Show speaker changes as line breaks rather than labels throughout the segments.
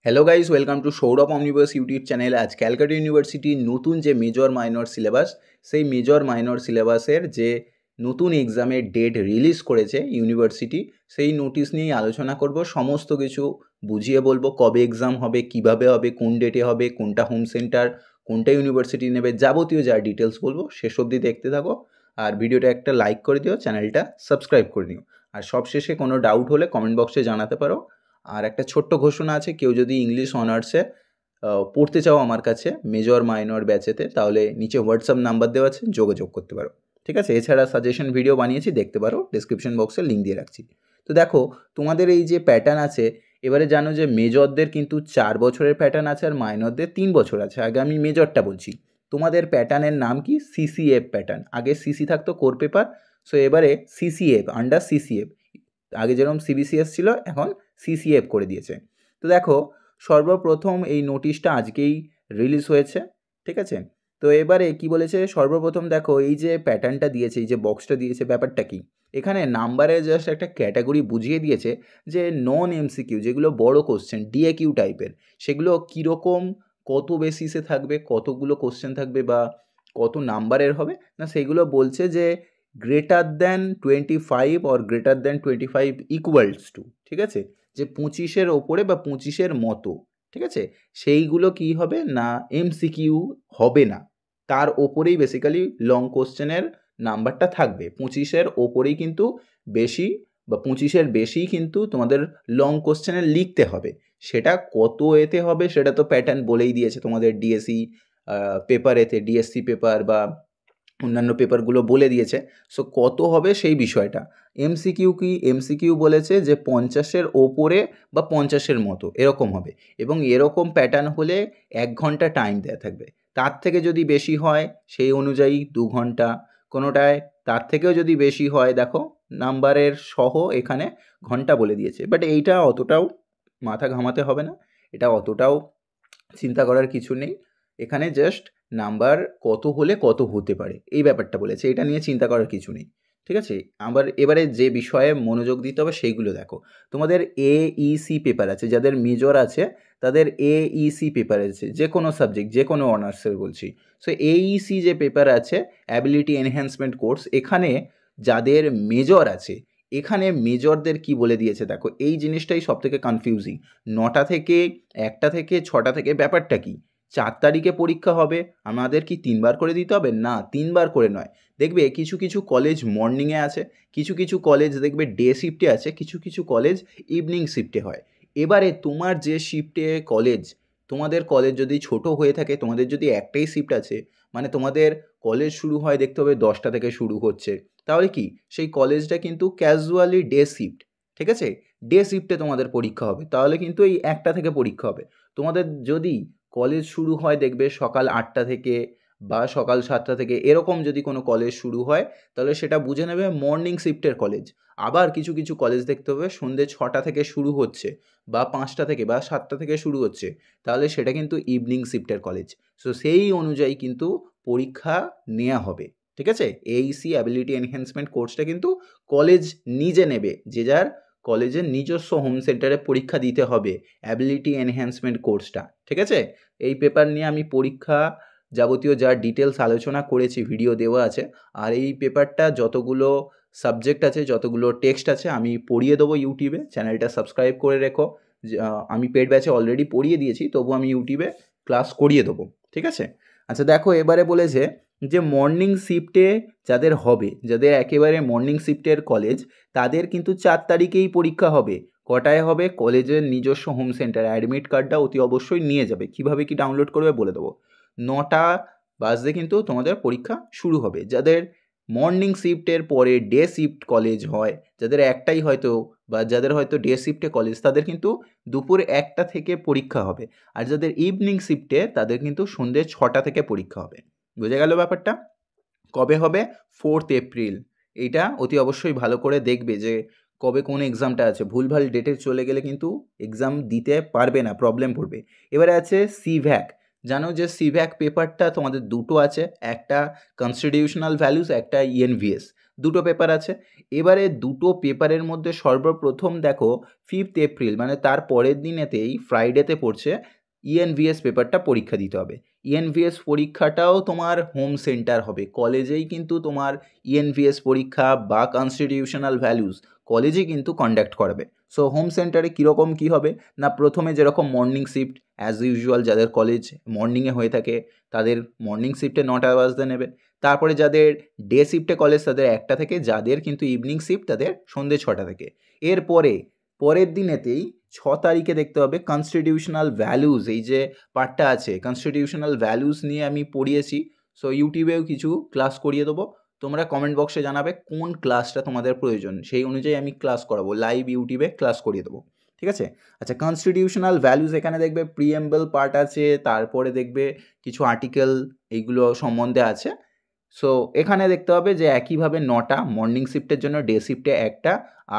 Hello guys, welcome to Sourav omniverse YouTube channel. আজ ক্যালকাটা ইউনিভার্সিটির নতুন যে মেজর মাইনর সিলেবাস, সেই মেজর মাইনর সিলেবাসের যে নতুন এক্সামের ডেট রিলিজ করেছে ইউনিভার্সিটি, সেই নোটিশ নিয়েই আলোচনা করব। সমস্ত কিছু বুঝিয়ে বলবো, কবে এক্সাম হবে, কিভাবে হবে, কোন ডেটে হবে, কোনটা হোম সেন্টার, কোনটা ইউনিভার্সিটি নেবে, যাবতীয় যা ডিটেলস বলবো শেষ অবধি দেখতে থাকো। আর ভিডিওটা একটা লাইক করে দিও, চ্যানেলটা সাবস্ক্রাইব করে নিও। আর সবশেষে কোনো ডাউট হলে কমেন্ট বক্সে জানাতে পারো। আর একটা ছোট্ট ঘোষণা আছে, কেউ যদি ইংলিশ অনার্সে পড়তে চাও আমার কাছে মেজর মাইনর ব্যাচেতে, তাহলে নিচে হোয়াটসঅ্যাপ নাম্বার দেওয়া আছে, যোগাযোগ করতে পারো। ঠিক আছে, এছাড়া সাজেশন ভিডিও বানিয়েছি, দেখতে পারো, ডিসক্রিপশন বক্সে লিঙ্ক দিয়ে রাখছি। তো দেখো, তোমাদের এই যে প্যাটার্ন আছে, এবারে জানো যে মেজরদের কিন্তু 4 বছরের প্যাটার্ন আছে আর মাইনরদের 3 বছর আছে। আগে আমি মেজরটা বলছি। তোমাদের প্যাটার্নের নাম কি? CCF pattern. আগে সিসি থাকতো কোর পেপার, সো এবারে সিসিএফ, আন্ডার সিসিএফ। আগে যেরকম সিবিসিএস ছিল, এখন সিসিএফ করে দিয়েছে। তো দেখো, সর্বপ্রথম এই নোটিশটা আজকেই রিলিজ হয়েছে। ঠিক আছে, তো এবারে কি বলেছে, সর্বপ্রথম দেখো এই যে প্যাটার্নটা দিয়েছে, এই যে বক্সটা দিয়েছে, ব্যাপারটা কি? এখানে নাম্বারে জাস্ট একটা ক্যাটাগরি বুঝিয়ে দিয়েছে যে নন এমসিকিউ, যেগুলো বড় কোশ্চেন ডিএকিউ টাইপের, সেগুলো কীরকম, কত বেসিসে থাকবে, কতগুলো কোশ্চেন থাকবে বা কত নাম্বারের হবে না, সেগুলো বলছে যে greater than 25 or greater than 25 equals to, ঠিক আছে, যে 25-এর ওপরে বা 25-এর মতো, ঠিক আছে, সেইগুলো কি হবে না, এমসিকিউ হবে না। তার ওপরেই বেসিক্যালি লং কোশ্চেনের নাম্বারটা থাকবে। 25-এর ওপরেই কিন্তু বেশি বা 25-এর বেশি কিন্তু তোমাদের লং কোশ্চেনে লিখতে হবে। সেটা কত এতে হবে সেটা তো প্যাটার্ন বলেই দিয়েছে তোমাদের ডিএসসি পেপারেতে, ডিএসসি পেপার বা অন্যান্য পেপারগুলো বলে দিয়েছে। সো কত হবে সেই বিষয়টা। এমসিকিউ কি? এমসিকিউ বলেছে যে 50-এর ওপরে বা 50-এর মতো এরকম হবে, এবং এরকম প্যাটার্ন হলে 1 ঘন্টা টাইম দেওয়া থাকবে। তার থেকে যদি বেশি হয় সেই অনুযায়ী 2 ঘন্টা, কোনোটায় তার থেকেও যদি বেশি হয়, দেখো নাম্বারের সহ এখানে ঘন্টা বলে দিয়েছে। বাট এইটা অতটাও মাথা ঘামাতে হবে না, এটা অতটাও চিন্তা করার কিছু নেই। এখানে জাস্ট নাম্বার কত হলে কত হতে পারে এই ব্যাপারটা বলেছে, এটা নিয়ে চিন্তা করার কিছু নেই। ঠিক আছে, আবার এবারে যে বিষয়ে মনোযোগ দিতে হবে সেইগুলো দেখো। তোমাদের এইসি পেপার আছে, যাদের মেজর আছে তাদের এইসি পেপার আছে, যে কোনো সাবজেক্ট, যে কোনো অনার্সের বলছি। সো এইসি যে পেপার আছে, অ্যাবিলিটি এনহ্যান্সমেন্ট কোর্স, এখানে যাদের মেজর আছে, এখানে মেজরদের কি বলে দিয়েছে দেখো, এই জিনিসটাই সব থেকে কনফিউজিং। 9টা থেকে 1টা থেকে 6টা থেকে ব্যাপারটা কি? 4 তারিখে পরীক্ষা হবে, আমাদের কি 3 বার করে দিতে হবে? না, 3 বার করে নয়। দেখবে কিছু কিছু কলেজ মর্নিংয়ে আছে, কিছু কিছু কলেজ দেখবে ডে শিফটে আছে, কিছু কিছু কলেজ ইভিনিং শিফটে হয়। এবারে তোমার যে শিফটে কলেজ, তোমাদের কলেজ যদি ছোট হয়ে থাকে, তোমাদের যদি একটাই শিফট আছে, মানে তোমাদের কলেজ শুরু হয় দেখতে হবে 10টা থেকে শুরু হচ্ছে, তাহলে কি সেই কলেজটা কিন্তু ক্যাজুয়ালি ডে শিফট। ঠিক আছে, ডে শিফটে তোমাদের পরীক্ষা হবে, তাহলে কিন্তু এই 1টা থেকে পরীক্ষা হবে। তোমাদের যদি কলেজ শুরু হয় দেখবে সকাল 8টা থেকে বা সকাল 7টা থেকে, এরকম যদি কোনো কলেজ শুরু হয়, তাহলে সেটা বুঝে নেবে মর্নিং শিফটের কলেজ। আবার কিছু কিছু কলেজ দেখতে হবে সন্ধ্যে 6টা থেকে শুরু হচ্ছে বা 5টা থেকে বা 7টা থেকে শুরু হচ্ছে, তাহলে সেটা কিন্তু ইভিনিং শিফটের কলেজ। সো সেই অনুযায়ী কিন্তু পরীক্ষা নেওয়া হবে। ঠিক আছে, এইসি অ্যাবিলিটি এনহ্যান্সমেন্ট কোর্সটা কিন্তু কলেজ নিজে নেবে, যে যার কলেজের নিজস্ব হোম সেন্টারে পরীক্ষা দিতে হবে অ্যাবিলিটি এনহ্যান্সমেন্ট কোর্সটা। ঠিক আছে, এই পেপার নিয়ে আমি পরীক্ষা যাবতীয় যা ডিটেলস আলোচনা করেছি, ভিডিও দেওয়া আছে। আর এই পেপারটা যতগুলো সাবজেক্ট আছে, যতগুলো টেক্সট আছে, আমি পড়িয়ে দেবো ইউটিউবে, চ্যানেলটা সাবস্ক্রাইব করে রেখো। আমি পেড ব্যাচে অলরেডি পড়িয়ে দিয়েছি, তবু আমি ইউটিউবে ক্লাস করিয়ে দেবো। ঠিক আছে, আচ্ছা দেখো, এবারে বলেছে যে মর্নিং শিফটে যাদের হবে, যাদের একেবারে মর্নিং শিফটের কলেজ, তাদের কিন্তু 4 তারিখেই পরীক্ষা হবে। কটায় হবে? কলেজের নিজস্ব হোম সেন্টার। অ্যাডমিট কার্ডটা অতি অবশ্যই নিয়ে যাবে। কিভাবে কি ডাউনলোড করবে বলে দেবো। 9টা বাজতে কিন্তু তোমাদের পরীক্ষা শুরু হবে। যাদের মর্নিং শিফটের পরে ডে শিফট কলেজ হয়, যাদের একটাই হয়তো, বা যাদের হয়তো ডে শিফটে কলেজ, তাদের কিন্তু দুপুর 1টা থেকে পরীক্ষা হবে। আর যাদের ইভিনিং শিফটে, তাদের কিন্তু সন্ধ্যে 6টা থেকে পরীক্ষা হবে। বুঝে গেল ব্যাপারটা? কবে হবে? 4th April. এইটা অতি অবশ্যই ভালো করে দেখবে যে কবে কোন এক্সামটা আছে। ভুলভাল ডেটে চলে গেলে কিন্তু এক্সাম দিতে পারবে না, প্রবলেম পড়বে। এবারে আছে সিভ্যাক। জানো যে সিভ্যাক পেপারটা তোমাদের দুটো আছে, একটা কনস্টিটিউশনাল ভ্যালুস, একটা ইএনভিএস। দুটো পেপার আছে। এবারে দুটো পেপারের মধ্যে সর্বপ্রথম দেখো 5th এপ্রিল মানে তার পরের দিনেতেই ফ্রাইডেতে পড়ছে ইএনভিএস পেপারটা পরীক্ষা দিতে হবে। ইএনভিএস পরীক্ষাটাও তোমার হোম সেন্টার হবে, কলেজেই কিন্তু তোমার ইএনভিএস পরীক্ষা বা কনস্টিটিউশনাল ভ্যালুস কলেজে কিন্তু কন্ডাক্ট করাবে। সো হোম সেন্টারে কীরকম কী হবে না, প্রথমে যেরকম মর্নিং শিফট অ্যাজ ইউজুয়াল যাদের কলেজ মর্নিংয়ে হয়ে থাকে তাদের মর্নিং শিফটে 9টা বাজতে নেবে। তারপরে যাদের ডে শিফটে কলেজ তাদের 1টা থেকে, যাদের কিন্তু ইভিনিং শিফট তাদের সন্ধ্যে 6টা থেকে। এরপরে পরের দিনেতেই 6 তারিখে দেখতে হবে কনস্টিটিউশনাল ভ্যালুস, এই যে পার্টটা আছে কনস্টিটিউশনাল ভ্যালুস নিয়ে আমি পড়িয়েছি। সো ইউটিউবেও কিছু ক্লাস করিয়ে দেবো, তোমরা কমেন্ট বক্সে জানাবে কোন ক্লাসটা তোমাদের প্রয়োজন, সেই অনুযায়ী আমি ক্লাস করাবো, লাইভ ইউটিউবে ক্লাস করিয়ে দেবো। ঠিক আছে। আচ্ছা, কনস্টিটিউশনাল ভ্যালুস এখানে দেখবে প্রিএম্বল পার্ট আছে, তারপরে দেখবে কিছু আর্টিকেল এইগুলো সম্বন্ধে আছে। সো এখানে দেখতে হবে যে একইভাবে 9টা মর্নিং শিফটের জন্য, ডে শিফটে 1টা,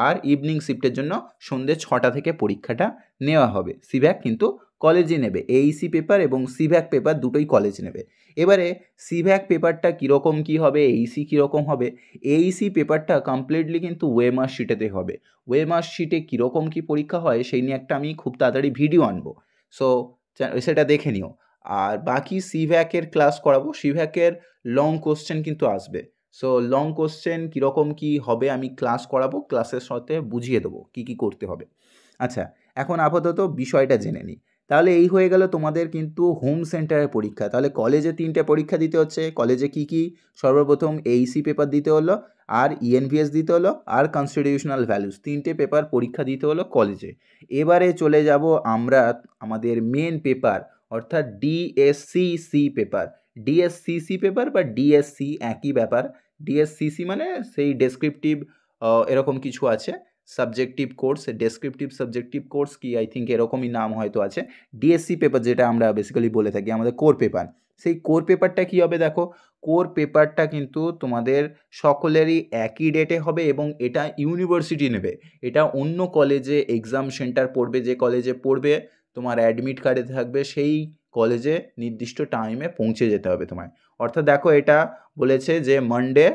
আর ইভিনিং শিফটের জন্য সন্ধ্যে 6টা থেকে পরীক্ষাটা নেওয়া হবে। সিভ্যাক কিন্তু কলেজই নেবে, এইসি পেপার এবং সিভ্যাক পেপার দুটোই কলেজ নেবে। এবারে সিভ্যাক পেপারটা কীরকম কী হবে, এইসি কীরকম হবে, এইসি পেপারটা কমপ্লিটলি কিন্তু ওয়েমার শিটেতে হবে। ওয়েমার শিটে কীরকম কী পরীক্ষা হয় সেই নিয়ে একটা আমি খুব তাড়াতাড়ি ভিডিও আনবো, সো সেটা দেখে নিও। আর বাকি সিভ্যাকের ক্লাস করাবো, সিভ্যাকের লং কোশ্চেন কিন্তু আসবে। সো লং কোশ্চেন কীরকম কী হবে আমি ক্লাস করাবো, ক্লাসের সাথে বুঝিয়ে দেবো কী কী করতে হবে। আচ্ছা, এখন আপাতত বিষয়টা জেনে নিই। তাহলে এই হয়ে গেল তোমাদের কিন্তু হোম সেন্টারের পরীক্ষা। তাহলে কলেজে 3টে পরীক্ষা দিতে হচ্ছে। কলেজে কী কী, সর্বপ্রথম এইসি পেপার দিতে হলো, আর ইএনভিএস দিতে হলো, আর কনস্টিটিউশনাল ভ্যালুস, 3টে পেপার পরীক্ষা দিতে হলো কলেজে। এবারে চলে যাব আমরা আমাদের মেন পেপার অর্থাৎ ডিএসসিসি পেপার। ডিএসসিসি পেপার বা ডিএসসি একই ব্যাপার। ডিএসসিসি মানে সেই ডেসক্রিপটিভ এরকম কিছু আছে, subjective course, descriptive subjective course কি আই থিঙ্ক এরকমই নাম হয়তো আছে। ডিএসসি পেপার যেটা আমরা বেসিক্যালি বলে থাকি আমাদের কোর পেপার, সেই কোর পেপারটা কী হবে দেখো, কোর পেপারটা কিন্তু তোমাদের সকলেরই একই ডেটে হবে এবং এটা ইউনিভার্সিটি নেবে। এটা অন্য কলেজে এক্সাম সেন্টার পড়বে, যে কলেজে পড়বে তোমার অ্যাডমিট কার্ডে থাকবে সেই কলেজে নির্দিষ্ট টাইমে পৌঁছে যেতে হবে তোমায়। অর্থাৎ দেখো এটা বলেছে যে মানডে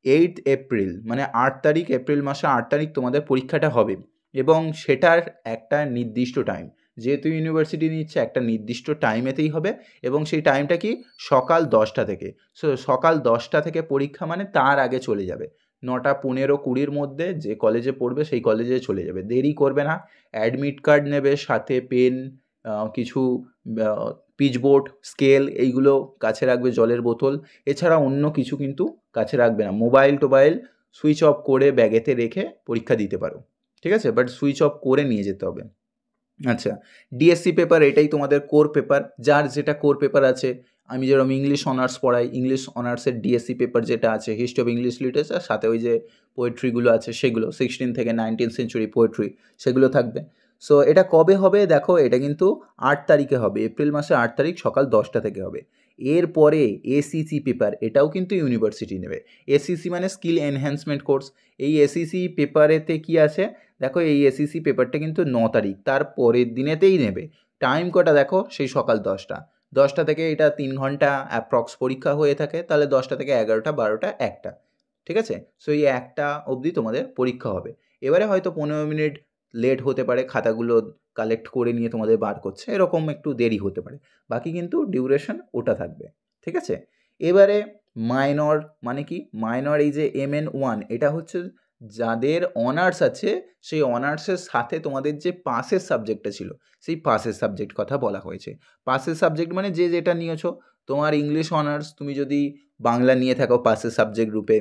8th এপ্রিল মানে 8 তারিখ, এপ্রিল মাসে 8 তারিখ তোমাদের পরীক্ষাটা হবে এবং সেটার একটা নির্দিষ্ট টাইম, যেহেতু ইউনিভার্সিটি নিচ্ছে একটা নির্দিষ্ট টাইমেতেই হবে এবং সেই টাইমটা কি সকাল 10টা থেকে। সো সকাল 10টা থেকে পরীক্ষা মানে তার আগে চলে যাবে, 9টা 15 20-র মধ্যে যে কলেজে পড়বে সেই কলেজে চলে যাবে, দেরি করবে না। অ্যাডমিট কার্ড নেবে, সাথে পেন, কিছু পিচবোর্ড, স্কেল এইগুলো কাছে রাখবে, জলের বোতল, এছাড়া অন্য কিছু কিন্তু কাছে রাখবে না। মোবাইল টোবাইল সুইচ অফ করে ব্যাগেতে রেখে পরীক্ষা দিতে পারো, ঠিক আছে, বাট সুইচ অফ করে নিয়ে যেতে হবে। আচ্ছা, ডিএসসি পেপার এটাই তোমাদের কোর পেপার, যার যেটা কোর পেপার আছে। আমি যেরকম ইংলিশ অনার্স পড়াই, ইংলিশ অনার্সের ডিএসসি পেপার যেটা আছে হিস্ট্রি অফ ইংলিশ লিটারেচার, সাথে ওই যে পোয়েট্রিগুলো আছে সেগুলো 16 থেকে 19th সেঞ্চুরি পোয়েট্রি সেগুলো থাকবে। সো এটা কবে হবে দেখো, এটা কিন্তু 8 তারিখে হবে, এপ্রিল মাসে 8 তারিখ সকাল 10টা থেকে হবে। এরপরে এসিসি পেপার, এটাও কিন্তু ইউনিভার্সিটি নেবে। এসিসি মানে স্কিল এনহ্যান্সমেন্ট কোর্স। এই এসিসি পেপারেতে কি আছে দেখো, এই এসিসি পেপারটা কিন্তু 9 তারিখ তার পরের দিনেতেই নেবে। টাইম কটা দেখো, সেই সকাল 10টা, 10টা থেকে এটা 3 ঘন্টা অ্যাপ্রক্স পরীক্ষা হয়ে থাকে, তাহলে 10টা থেকে 11টা 12টা 1টা, ঠিক আছে। সো এই 1টা অবধি তোমাদের পরীক্ষা হবে। এবারে হয়তো 15 মিনিট লেট হতে পারে, খাতাগুলো কালেক্ট করে নিয়ে তোমাদের বার করছে, এরকম একটু দেরি হতে পারে, বাকি কিন্তু ডিউরেশন ওটা থাকবে, ঠিক আছে। এবারে মাইনর মানে কি, মাইনর এই যে MN1 এটা হচ্ছে যাদের অনার্স আছে সেই অনার্সের সাথে তোমাদের যে পাসের সাবজেক্টটা ছিল সেই পাসের সাবজেক্ট কথা বলা হয়েছে। পাসের সাবজেক্ট মানে যে যেটা নিয়েছো, তোমার ইংলিশ অনার্স তুমি যদি বাংলা নিয়ে থাকো পাসের সাবজেক্ট রূপে,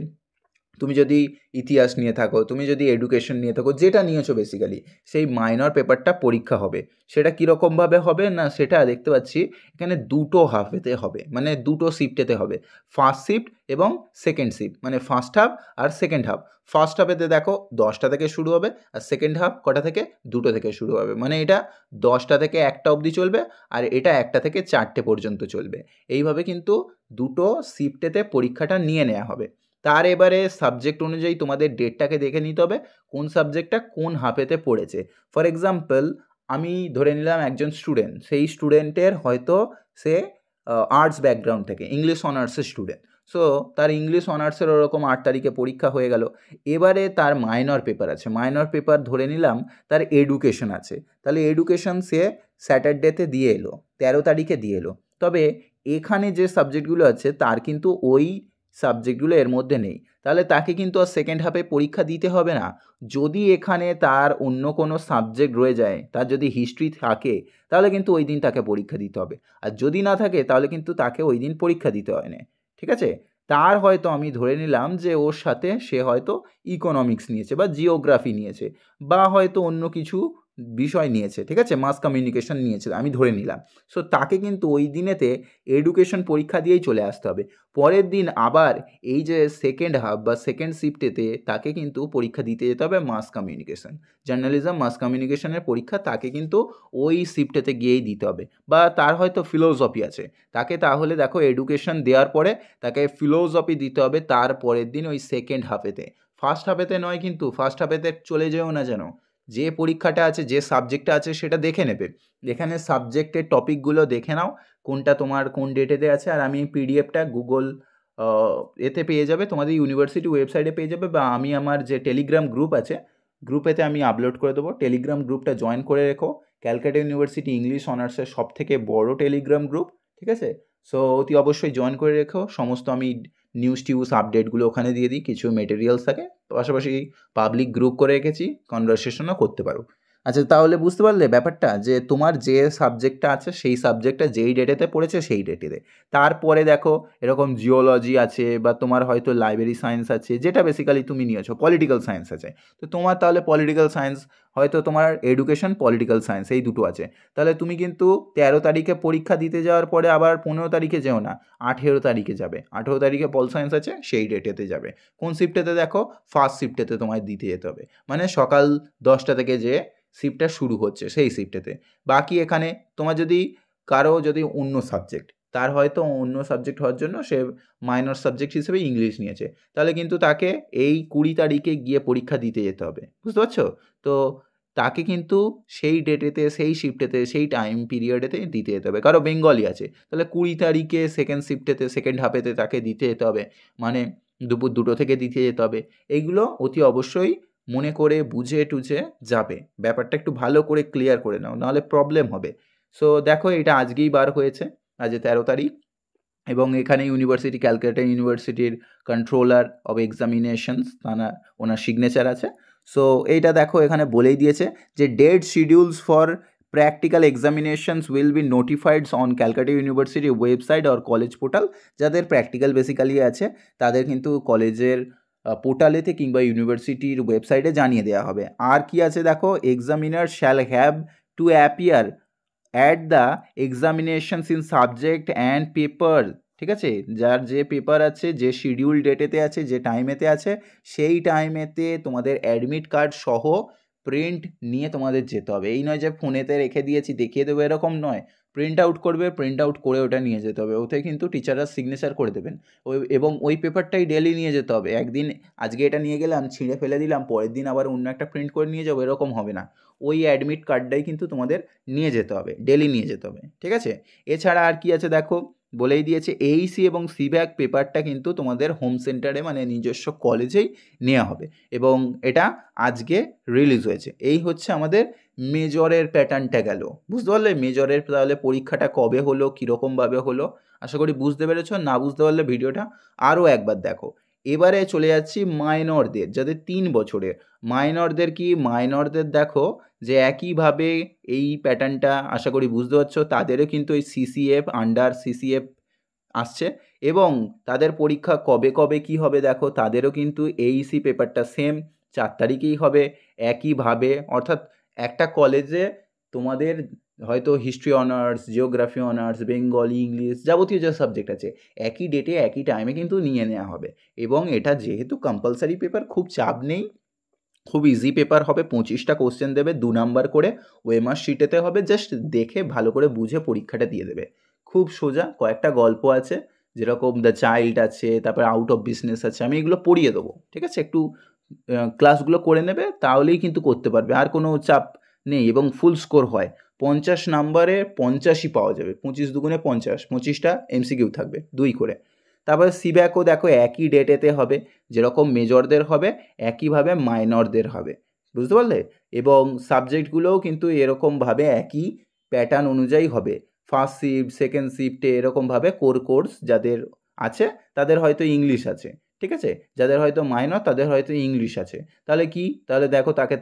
তুমি যদি ইতিহাস নিয়ে থাকো, তুমি যদি এডুকেশন নিয়ে থাকো, যেটা নিয়েছো বেসিক্যালি সেই মাইনর পেপারটা পরীক্ষা হবে। সেটা কীরকমভাবে হবে না, সেটা দেখতে পাচ্ছি এখানে দুটো হাফেতে হবে, মানে দুটো শিফটেতে হবে, ফার্স্ট শিফট এবং সেকেন্ড শিফট, মানে ফার্স্ট হাফ আর সেকেন্ড হাফ। ফার্স্ট হাফেতে দেখো 10টা থেকে শুরু হবে, আর সেকেন্ড হাফ কটা থেকে, 2টো থেকে শুরু হবে, মানে এটা 10টা থেকে 1টা অবধি চলবে, আর এটা 1টা থেকে 4টে পর্যন্ত চলবে। এইভাবে কিন্তু দুটো শিফটেতে পরীক্ষাটা নিয়ে নেওয়া হবে। তার এবারে সাবজেক্ট অনুযায়ী তোমাদের ডেটটাকে দেখে নিতে হবে কোন সাবজেক্টটা কোন হাফেতে পড়েছে। ফর এক্সাম্পল আমি ধরে নিলাম একজন স্টুডেন্ট, সেই স্টুডেন্টের হয়তো সে আর্টস ব্যাকগ্রাউন্ড থেকে, ইংলিশ অনার্সের স্টুডেন্ট, সো তার ইংলিশ অনার্সের ওরকম 8 তারিখে পরীক্ষা হয়ে গেল। এবারে তার মাইনর পেপার আছে, মাইনর পেপার ধরে নিলাম তার এডুকেশন আছে, তাহলে এডুকেশন সে স্যাটারডেতে দিয়ে এলো, 13 তারিখে দিয়ে এলো। তবে এখানে যে সাবজেক্টগুলো আছে তার কিন্তু ওই সাবজেক্টগুলো এর মধ্যে নেই, তাহলে তাকে কিন্তু আর সেকেন্ড হাফে পরীক্ষা দিতে হবে না। যদি এখানে তার অন্য কোনো সাবজেক্ট রয়ে যায়, তার যদি হিস্ট্রি থাকে, তাহলে কিন্তু ওই দিন তাকে পরীক্ষা দিতে হবে, আর যদি না থাকে তাহলে কিন্তু তাকে ওই দিন পরীক্ষা দিতে হয় না। ঠিক আছে, তার হয়তো আমি ধরে নিলাম যে ওর সাথে সে হয়তো ইকোনমিক্স নিয়েছে বা জিওগ্রাফি নিয়েছে বা হয়তো অন্য কিছু বিষয় নিয়েছে, ঠিক আছে, মাস কমিউনিকেশন নিয়েছে, আমি ধরে নিলাম। সো তাকে কিন্তু ওই দিনেতে এডুকেশন পরীক্ষা দিয়েই চলে আসতে হবে। পরের দিন আবার এই যে সেকেন্ড হাফ বা সেকেন্ড শিফটেতে তাকে কিন্তু পরীক্ষা দিতে যেতে হবে মাস কমিউনিকেশন, জার্নালিজম মাস কমিউনিকেশনের পরীক্ষা তাকে কিন্তু ওই শিফটেতে গিয়েই দিতে হবে। বা তার হয়তো ফিলোসফি আছে, তাকে তাহলে দেখো এডুকেশন দেওয়ার পরে তাকে ফিলোসফি দিতে হবে তার পরের দিন ওই সেকেন্ড হাফেতে, ফার্স্ট হাফেতে নয়, কিন্তু ফার্স্ট হাফেতে চলে যেও না যেন। যে পরীক্ষাটা আছে, যে সাবজেক্টটা আছে সেটা দেখে নেবে, এখানে সাবজেক্টের টপিকগুলো দেখে নাও কোনটা তোমার কোন ডেটেতে আছে। আর আমি পিডিএফটা গুগল এতে পেয়ে যাবে, তোমাদের ইউনিভার্সিটি ওয়েবসাইটে পেয়ে যাবে, বা আমি আমার যে টেলিগ্রাম গ্রুপ আছে গ্রুপেতে আমি আপলোড করে দেবো। টেলিগ্রাম গ্রুপটা জয়েন করে রেখো, ক্যালকাটা ইউনিভার্সিটি ইংলিশ অনার্সের সবথেকে বড় টেলিগ্রাম গ্রুপ, ঠিক আছে। সো অতি অবশ্যই জয়েন করে রেখো, সমস্ত আমি নিউজ টিউজ আপডেটগুলো ওখানে দিয়ে দিই, কিছু মেটেরিয়ালস থাকে, পাশাপাশি পাবলিক গ্রুপ করে রেখেছি, কনভারসেশনও করতে পারো। আচ্ছা, তাহলে বুঝতে পারলে ব্যাপারটা, যে তোমার যে সাবজেক্টটা আছে সেই সাবজেক্টটা যেই ডেটেতে পড়েছে সেই ডেটেতে, তারপরে দেখো এরকম জিওলজি আছে বা তোমার হয়তো লাইব্রেরি সায়েন্স আছে, যেটা বেসিক্যালি তুমি নিয়েছো, পলিটিক্যাল সায়েন্স আছে, তো তোমার তাহলে পলিটিক্যাল সায়েন্স, হয়তো তোমার এডুকেশন পলিটিক্যাল সায়েন্স এই দুটো আছে, তাহলে তুমি কিন্তু 13 তারিখে পরীক্ষা দিতে যাওয়ার পরে আবার 15 তারিখে যেও না, 18 তারিখে যাবে, 18 তারিখে পল সায়েন্স আছে সেই ডেটেতে যাবে। কোন শিফটেতে দেখো, ফার্স্ট শিফটেতে তোমায় দিতে যেতে হবে, মানে সকাল 10টা থেকে যে শিফটটা শুরু হচ্ছে সেই শিফটেতে। বাকি এখানে তোমার যদি কারো যদি অন্য সাবজেক্ট, তার হয়তো অন্য সাবজেক্ট হওয়ার জন্য সে মাইনর সাবজেক্ট হিসেবে ইংলিশ নিয়েছে, তাহলে কিন্তু তাকে এই 20 তারিখে গিয়ে পরীক্ষা দিতে যেতে হবে, বুঝতে পারছো? তো তাকে কিন্তু সেই ডেটেতে, সেই শিফটেতে, সেই টাইম পিরিয়ডেতে দিতে যেতে হবে। কারো বেঙ্গলি আছে, তাহলে 20 তারিখে সেকেন্ড শিফটেতে, সেকেন্ড হাফেতে তাকে দিতে যেতে হবে, মানে দুপুর 2টো থেকে দিতে যেতে হবে। এইগুলো অতি অবশ্যই মনে করে বুঝে টুঝে যাবে, ব্যাপারটা একটু ভালো করে ক্লিয়ার করে নাও, নাহলে প্রবলেম হবে। সো দেখো এটা আজকেই বার হয়েছে, আজ 13 তারিখ, এবং এখানে ইউনিভার্সিটি, ক্যালকাটা ইউনিভার্সিটির কন্ট্রোলার অফ এক্সামিনেশনস ওনার সিগনেচার আছে। সো এইটা দেখো এখানে বলেই দিয়েছে যে date schedules for practical examinations will be notified on Calcutta university website or college portal. যাদের প্র্যাকটিক্যাল বেসিক্যালি আছে তাদের কিন্তু কলেজের পোর্টালেতে কিংবা ইউনিভার্সিটির ওয়েবসাইটে জানিয়ে দেওয়া হবে। আর কি আছে দেখো, examiner shall have to appear at the examinations in subject and paper, ঠিক আছে, যার যে পেপার আছে, যে শিডিউল ডেটেতে আছে, যে টাইমেতে আছে, সেই টাইমেতে তোমাদের অ্যাডমিট কার্ড সহ প্রিন্ট নিয়ে তোমাদের যেতে হবে। এই নয় যে ফোনেতে রেখে দিয়েছি দেখিয়ে দেবো, এরকম নয়, প্রিন্ট আউট করবে, প্রিন্ট আউট করে ওটা নিয়ে যেতে হবে, ওতে কিন্তু টিচাররা সিগনেচার করে দেবেন। এবং ওই পেপারটাই ডেলি নিয়ে যেতে হবে, একদিন আজকে এটা নিয়ে গেলাম ছিঁড়ে ফেলে দিলাম, পরের দিন আবার অন্য একটা প্রিন্ট করে নিয়ে যাবো, এরকম হবে না। ওই অ্যাডমিট কার্ডটাই কিন্তু তোমাদের নিয়ে যেতে হবে, ডেলি নিয়ে যেতে হবে, ঠিক আছে। এছাড়া আর কি আছে দেখো, বলেই দিয়েছে এইসি এবং সিব্যাক পেপারটা কিন্তু তোমাদের হোম সেন্টারে, মানে নিজস্ব কলেজেই নেওয়া হবে, এবং এটা আজকে রিলিজ হয়েছে। এই হচ্ছে আমাদের মেজরের প্যাটার্নটা গেল, বুঝতে পারলে মেজরের তাহলে পরীক্ষাটা কবে হলো, কীরকমভাবে হলো, আশা করি বুঝতে পেরেছো। না বুঝতে পারলে ভিডিওটা আরও একবার দেখো। এবারে চলে যাচ্ছি মাইনরদের, যাদের 3 বছরের মাইনরদের, কি মাইনরদের দেখো যে একইভাবে এই প্যাটার্নটা আশা করি বুঝতে পারছো, তাদেরও কিন্তু এই সিসিএফ, আন্ডার সিসিএফ আসছে, এবং তাদের পরীক্ষা কবে কবে কি হবে দেখো, তাদেরও কিন্তু এইসি পেপারটা সেম 4 তারিখেই হবে একইভাবে, অর্থাৎ একটা কলেজে তোমাদের হয়তো history honours, geography honours, Bengali, English, যাবতীয় যে সাবজেক্ট আছে একই ডেটে একই টাইমে কিন্তু নিয়ে নেওয়া হবে। এবং এটা যেহেতু কম্পালসারি পেপার, খুব চাপ নেই, খুব ইজি পেপার হবে, 25টা কোশ্চেন দেবে, 2 নাম্বার করে ওএমআর শিটেতে হবে, জাস্ট দেখে ভালো করে বুঝে পরীক্ষাটা দিয়ে দেবে, খুব সোজা। কয়েকটা গল্প আছে, যেরকম দ্য চাইল্ড আছে, তারপরে আউট অফ বিজনেস আছে, আমি এগুলো পড়িয়ে দেবো, ঠিক আছে, একটু ক্লাসগুলো করে নেবে তাহলেই কিন্তু করতে পারবে, আর কোনো চাপ নেই। এবং ফুল স্কোর হয় 50 নাম্বারে 50ই পাওয়া যাবে, 25 দুগুণে 50, 25টা এমসিকিউ থাকবে 2 করে। তারপরে সিব্যাকও দেখো একই ডেটেতে হবে, যেরকম মেজরদের হবে একইভাবে মাইনরদের হবে, বুঝতে পারলে? এবং সাবজেক্টগুলোও কিন্তু এরকমভাবে একই প্যাটার্ন অনুযায়ী হবে। ফার্স্ট শিফট, সেকেন্ড শিফটে এরকমভাবে কোর্স যাদের আছে তাদের হয়তো ইংলিশ আছে, ঠিক আছে? যাদের হয়তো মাইনর তাদের হয়তো ইংলিশ আছে। তাহলে কি? তাহলে দেখো তাকে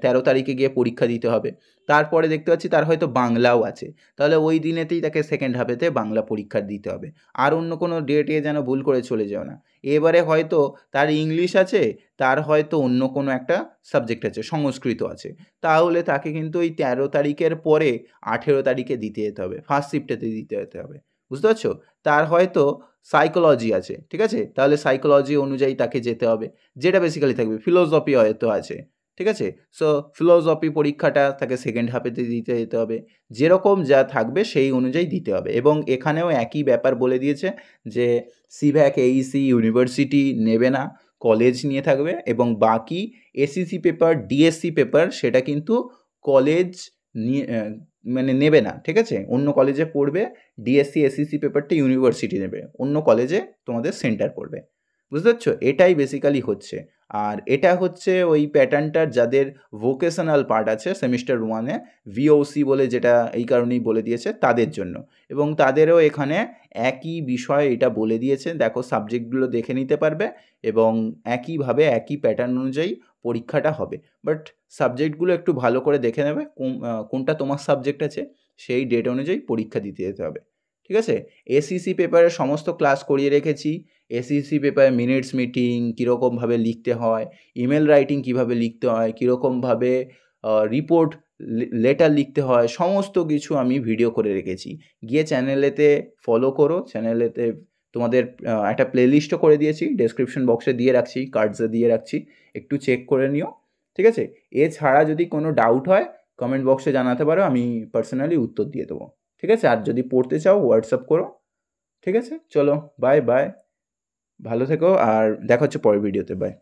13 তারিখে গিয়ে পরীক্ষা দিতে হবে। তারপরে দেখতে পাচ্ছি তার হয়তো বাংলাও আছে, তাহলে ওই দিনেতেই তাকে সেকেন্ড হাফেতে বাংলা পরীক্ষা দিতে হবে। আর অন্য কোনো ডেটে যেন ভুল করে চলে যাও না। এবারে হয়তো তার ইংলিশ আছে, তার হয়তো অন্য কোনো একটা সাবজেক্ট আছে, সংস্কৃত আছে, তাহলে তাকে কিন্তু ওই 13 তারিখের পরে 18 তারিখে দিতে যেতে হবে, ফার্স্ট শিফটেতে দিতে যেতে হবে, বুঝতে পারছো? তার হয়তো সাইকোলজি আছে, ঠিক আছে? তাহলে সাইকোলজি অনুযায়ী তাকে যেতে হবে, যেটা বেসিক্যালি থাকবে। ফিলোসফি হয়তো আছে, ঠিক আছে? সো ফিলোসফি পরীক্ষাটা তাকে সেকেন্ড হাফেতে দিতে যেতে হবে, যেরকম যা থাকবে সেই অনুযায়ী দিতে হবে। এবং এখানেও একই ব্যাপার বলে দিয়েছে যে সিভ্যাক, এইসি ইউনিভার্সিটি নেবে না, কলেজ নিয়ে থাকবে, এবং বাকি এসিসি পেপার, ডিএসসি পেপার সেটা কিন্তু কলেজ নিয়ে মানে নেবে না, ঠিক আছে? অন্য কলেজে পড়বে, ডিএসসি এসিসি পেপারটা ইউনিভার্সিটি নেবে, অন্য কলেজে তোমাদের সেন্টার পড়বে, বুঝতে পারছো? এটাই বেসিক্যালি হচ্ছে। আর এটা হচ্ছে ওই প্যাটার্নটার যাদের ভোকেশনাল পার্ট আছে সেমিস্টার 1-এ, ভিওসি বলে, যেটা এই কারণেই বলে দিয়েছে তাদের জন্য। এবং তাদেরও এখানে একই বিষয় এটা বলে দিয়েছে, দেখো সাবজেক্টগুলো দেখে নিতে পারবে এবং একইভাবে একই প্যাটার্ন অনুযায়ী পরীক্ষাটা হবে। বাট সাবজেক্টগুলো একটু ভালো করে দেখে নেবে, কোনটা তোমার সাবজেক্ট আছে সেই ডেট অনুযায়ী পরীক্ষা দিতে যেতে হবে, ঠিক আছে? এসিসি পেপারের সমস্ত ক্লাস করিয়ে রেখেছি। এসিসি পেপারে মিনিটস মিটিং কীরকমভাবে লিখতে হয়, ইমেল রাইটিং কীভাবে লিখতে হয়, কীরকমভাবে রিপোর্ট লেটার লিখতে হয়, সমস্ত কিছু আমি ভিডিও করে রেখেছি। গিয়ে চ্যানেলেতে ফলো করো, চ্যানেলেতে তোমাদের একটা প্লেলিস্টও করে দিয়েছি, ডেসক্রিপশন বক্সে দিয়ে রাখছি, কার্ডসে দিয়ে রাখছি, একটু চেক করে নিও, ঠিক আছে? এছাড়া যদি কোনো ডাউট হয় কমেন্ট বক্সে জানাতে পারো, আমি পার্সোনালি উত্তর দিয়ে দেবো, ঠিক আছে? আর যদি পড়তে চাও হোয়াটসঅ্যাপ করো, ঠিক আছে? চলো বাই বাই, ভালো থেকো, আর দেখা হচ্ছে পরের ভিডিওতে, বাই।